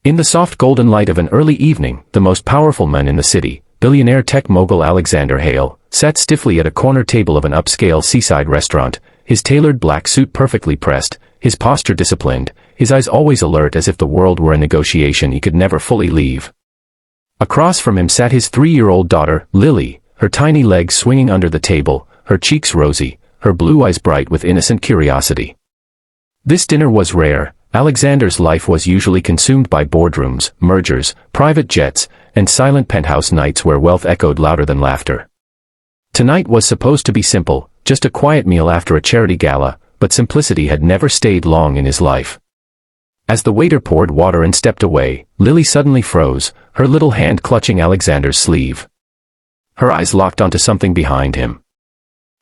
In the soft golden light of an early evening, the most powerful man in the city, billionaire tech mogul Alexander Hale, sat stiffly at a corner table of an upscale seaside restaurant, his tailored black suit perfectly pressed, his posture disciplined, his eyes always alert as if the world were a negotiation he could never fully leave. Across from him sat his 3-year-old daughter, Lily, her tiny legs swinging under the table, her cheeks rosy, her blue eyes bright with innocent curiosity. This dinner was rare. Alexander's life was usually consumed by boardrooms, mergers, private jets, and silent penthouse nights where wealth echoed louder than laughter. Tonight was supposed to be simple, just a quiet meal after a charity gala, but simplicity had never stayed long in his life. As the waiter poured water and stepped away, Lily suddenly froze, her little hand clutching Alexander's sleeve. Her eyes locked onto something behind him.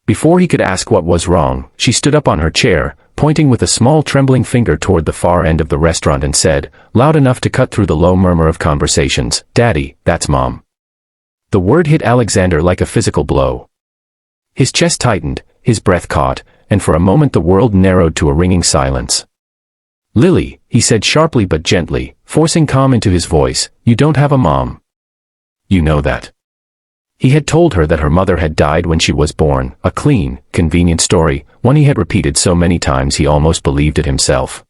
Before he could ask what was wrong, she stood up on her chair, pointing with a small trembling finger toward the far end of the restaurant and said, loud enough to cut through the low murmur of conversations, "Daddy, that's Mom." The word hit Alexander like a physical blow. His chest tightened, his breath caught, and for a moment the world narrowed to a ringing silence. "Lily," he said sharply but gently, forcing calm into his voice, "you don't have a mom. You know that." He had told her that her mother had died when she was born, a clean, convenient story, one he had repeated so many times he almost believed it himself.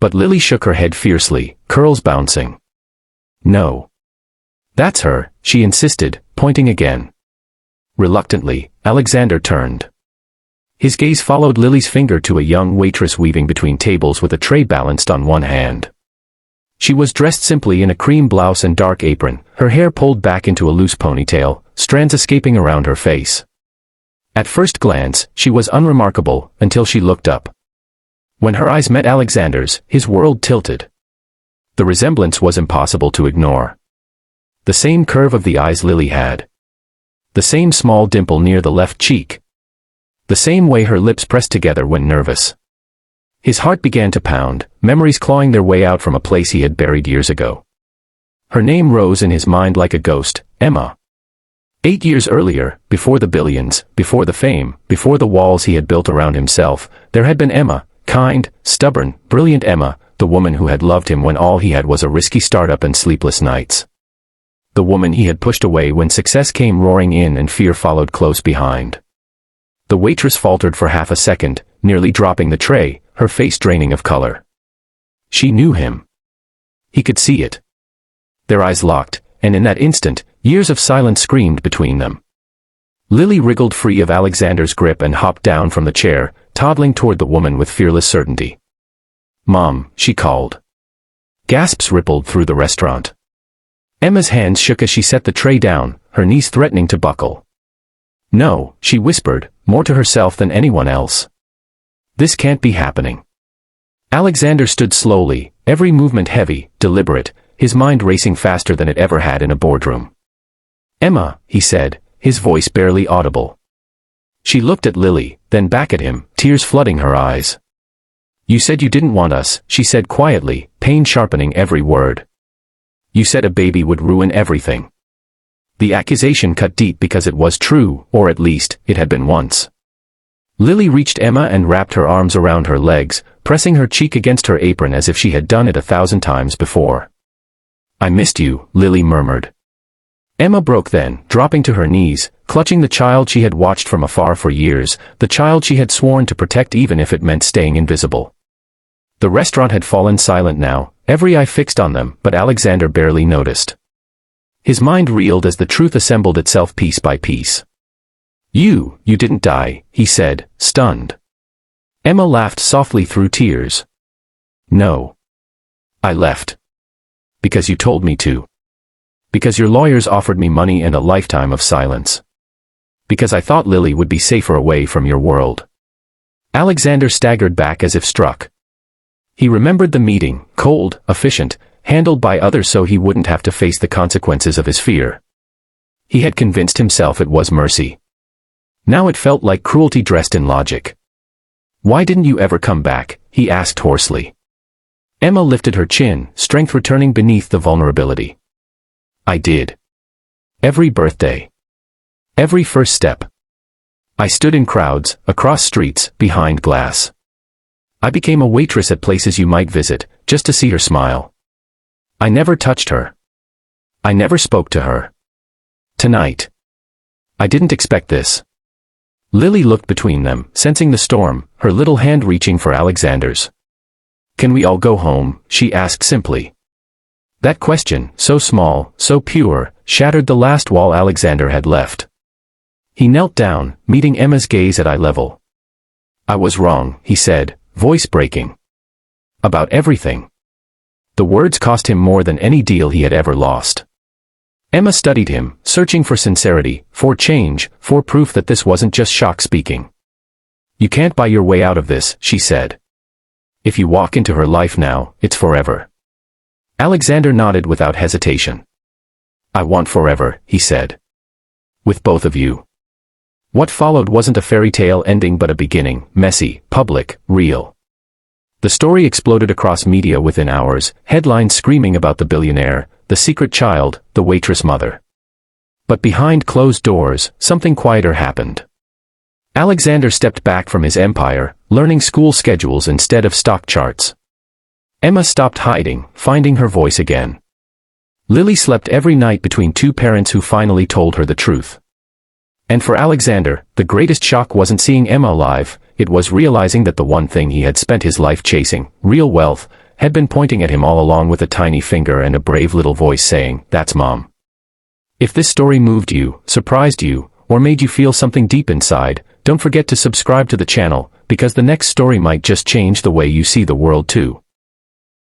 But Lily shook her head fiercely, curls bouncing. "No. That's her," she insisted, pointing again. Reluctantly, Alexander turned. His gaze followed Lily's finger to a young waitress weaving between tables with a tray balanced on one hand. She was dressed simply in a cream blouse and dark apron, her hair pulled back into a loose ponytail, strands escaping around her face. At first glance, she was unremarkable, until she looked up. When her eyes met Alexander's, his world tilted. The resemblance was impossible to ignore. The same curve of the eyes Lily had. The same small dimple near the left cheek. The same way her lips pressed together when nervous. His heart began to pound, memories clawing their way out from a place he had buried years ago. Her name rose in his mind like a ghost, Emma. 8 years earlier, before the billions, before the fame, before the walls he had built around himself, there had been Emma, kind, stubborn, brilliant Emma, the woman who had loved him when all he had was a risky startup and sleepless nights. The woman he had pushed away when success came roaring in and fear followed close behind. The waitress faltered for half a second, nearly dropping the tray, her face draining of color. She knew him. He could see it. Their eyes locked, and in that instant, years of silence screamed between them. Lily wriggled free of Alexander's grip and hopped down from the chair, toddling toward the woman with fearless certainty. "Mom," she called. Gasps rippled through the restaurant. Emma's hands shook as she set the tray down, her knees threatening to buckle. "No," she whispered, more to herself than anyone else. "This can't be happening." Alexander stood slowly, every movement heavy, deliberate, his mind racing faster than it ever had in a boardroom. "Emma," he said, his voice barely audible. She looked at Lily, then back at him, tears flooding her eyes. "You said you didn't want us," she said quietly, pain sharpening every word. "You said a baby would ruin everything." The accusation cut deep because it was true, or at least, it had been once. Lily reached Emma and wrapped her arms around her legs, pressing her cheek against her apron as if she had done it 1,000 times before. "I missed you," Lily murmured. Emma broke then, dropping to her knees, clutching the child she had watched from afar for years, the child she had sworn to protect even if it meant staying invisible. The restaurant had fallen silent now, every eye fixed on them, but Alexander barely noticed. His mind reeled as the truth assembled itself piece by piece. You didn't die," he said, stunned. Emma laughed softly through tears. "No. I left. Because you told me to. Because your lawyers offered me money and a lifetime of silence. Because I thought Lily would be safer away from your world." Alexander staggered back as if struck. He remembered the meeting, cold, efficient, handled by others so he wouldn't have to face the consequences of his fear. He had convinced himself it was mercy. Now it felt like cruelty dressed in logic. "Why didn't you ever come back?" he asked hoarsely. Emma lifted her chin, strength returning beneath the vulnerability. "I did. Every birthday. Every first step. I stood in crowds, across streets, behind glass. I became a waitress at places you might visit, just to see her smile. I never touched her. I never spoke to her. Tonight. I didn't expect this. Lily looked between them, sensing the storm, her little hand reaching for Alexander's. Can we all go home? She asked simply. That question, so small, so pure, shattered the last wall Alexander had left. He knelt down, meeting Emma's gaze at eye level. I was wrong, he said, voice breaking. About everything. The words cost him more than any deal he had ever lost. Emma studied him, searching for sincerity, for change, for proof that this wasn't just shock speaking. You can't buy your way out of this, she said. If you walk into her life now, it's forever. Alexander nodded without hesitation. I want forever, he said. With both of you. What followed wasn't a fairy tale ending but a beginning, messy, public, real. The story exploded across media within hours, headlines screaming about the billionaire, the secret child, the waitress mother. But behind closed doors, something quieter happened. Alexander stepped back from his empire, learning school schedules instead of stock charts. Emma stopped hiding, finding her voice again. Lily slept every night between two parents who finally told her the truth. And for Alexander, the greatest shock wasn't seeing Emma alive, it was realizing that the one thing he had spent his life chasing, real wealth, had been pointing at him all along with a tiny finger and a brave little voice saying, "That's Mom." If this story moved you, surprised you, or made you feel something deep inside, don't forget to subscribe to the channel, because the next story might just change the way you see the world too.